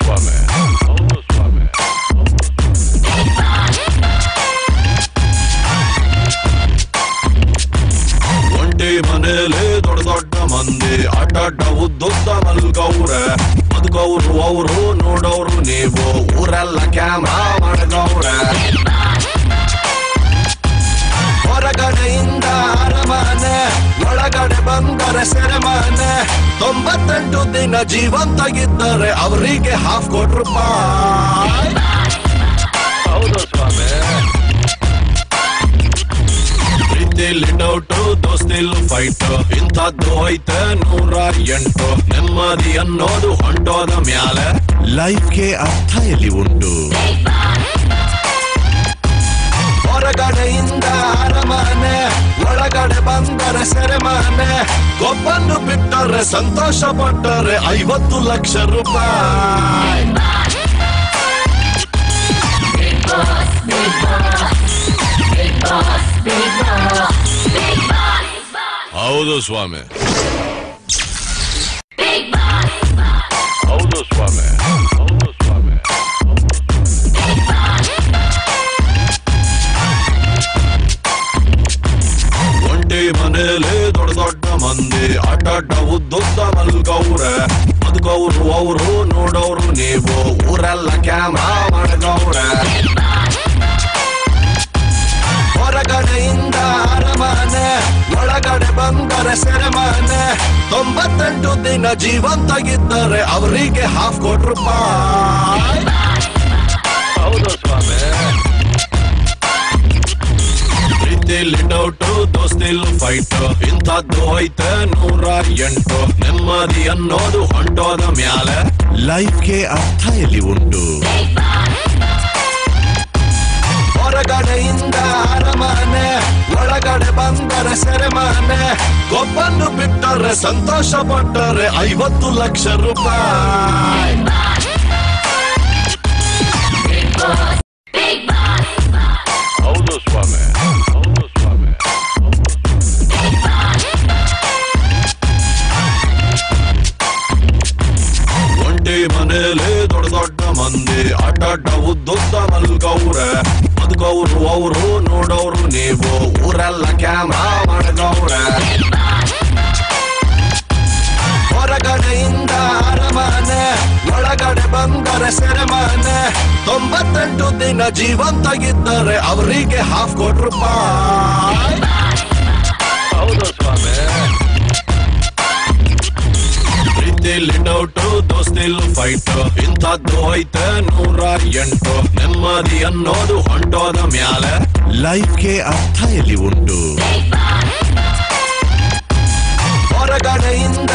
ಸ್ವಾಮಿ ಒಂಟಿ ಮನೇಲಿ ದೊಡ್ಡ ದೊಡ್ಡ ಮಂದಿ ಅಡ್ಡ ಉದ್ದುದ್ದ ಮಲ್ಗವ್ರೆ ಬದುಕವ್ರು ಅವರು ನೋಡೋರು ನೀವು ಊರೆಲ್ಲ ಕ್ಯಾಮ್ರಾ ಮಾಡ್ಗವ್ರೆ ಹೊರಗಡೆಯಿಂದ ಅರಮನೆ ಒಳಗಡೆ ಬಂದರೆ ಸೆರೆಮನೆ 98 ದಿನ ಜೀವಂತಾಗಿದ್ದರೆ ಅವರಿಗೆ ₹50,000 ಹೌದು ಸ್ವಾಮಿ ಪ್ರೀತಿಲಿ ಡೌಟು ದೋಸ್ತಿಲ್ ಫೈಟ್ ಇಂಥದ್ದು ಐತೆ 108 ನೆಮ್ಮದಿ ಅನ್ನೋದು ಹೊಂಟೋದ ಮ್ಯಾಲೆ ಲೈಫ್ಗೆ ಅರ್ಥ ಎಲ್ಲಿ ಉಂಟು ಹೊರಗಡೆಯಿಂದ ಅರಮನೆ ಒಳಗಡೆ ಬಂದರೆ ಸೆರೆಮನೆ ಒಬ್ಬನ್ನು ಬಿಟ್ಟರೆ ಸಂತೋಷ ಪಟ್ಟರೆ ₹50 ಲಕ್ಷ ಹೌದು ಸ್ವಾಮಿ ಹೌದು ಸ್ವಾಮಿ ಹೌದು ಸ್ವಾಮಿ ಒಂಟಿ ಮನೇಲಿ ದೊಡ್ಡ ದೊಡ್ಡ ಮಂದಿ ಅಡ್ಡ ಉದ್ದುದ್ದ ಮಲ್ಗವ್ರೆ ಬದುಕವ್ರು ಅವರು ನೋಡೋರು ನೀವು ಊರೆಲ್ಲ ಕ್ಯಾಮ್ರಾ ಮಾಡ್ಗವ್ರೆ ಹೊರಗಡೆಯಿಂದ ಅರಮನೆ ಒಳಗಡೆ ಬಂದರೆ ಸೆರೆಮನೆ 98 ದಿನ ಜೀವಂತಾಗಿದ್ದರೆ ಅವರಿಗೆ ₹50,000 ಹೌದು ಸ್ವಾಮಿ ಪ್ರೀತಿಲಿ ಡೌಟು ದೋಸ್ತಿಲ್ ಫೈಟ್ ಇಂಥದ್ದು ಐತೆ 108 ನೆಮ್ಮದಿ ಅನ್ನೋದು ಹೊಂಟೋದ ಮ್ಯಾಲೆ ಲೈಫ್ಗೆ ಅರ್ಥ ಎಲ್ಲಿ ಉಂಟು ಹೊರಗಡೆಯಿಂದ ಅರಮನೆ ಒಳಗಡೆ ಬಂದರೆ ಸೆರೆಮನೆ ಒಬ್ಬನ್ನು ಬಿಟ್ಟರೆ ಸಂತೋಷ ಪಟ್ಟರೆ ₹50 ಲಕ್ಷ ಹೌದು ಸ್ವಾಮಿ ಹೌದು ಸ್ವಾಮಿ ಒಂಟಿ ಮನೇಲಿ ದೊಡ್ಡ ದೊಡ್ಡ ಮಂದಿ ಅಡ್ಡ ಉದ್ದುದ್ದ ಮಲ್ಗವ್ರೆ ಬದುಕವ್ರು ಅವರು ನೋಡೋರು ನೀವು ಊರೆಲ್ಲ ಕ್ಯಾಮ್ರಾ ಮಾಡ್ಗವ್ರೆ ಹೊರಗಡೆಯಿಂದ ಅರಮನೆ ಒಳಗಡೆ ಬಂದರೆ ಸೆರೆಮನೆ 98 ದಿನ ಜೀವಂತಾಗಿದ್ದರೆ ಅವರಿಗೆ ₹50,000 ಹೌದು ಸ್ವಾಮಿ ಪ್ರೀತಿಲಿ ಡೌಟು ದೋಸ್ತಿಲ್ ಫೈಟ್ ಇಂಥದ್ದು ಐತೆ 108 ನೆಮ್ಮದಿ ಅನ್ನೋದು ಹೊಂಟೋದ ಮ್ಯಾಲೆ ಲೈಫ್ಗೆ ಅರ್ಥ ಎಲ್ಲಿ ಉಂಟು ಹೊರಗಡೆಯಿಂದ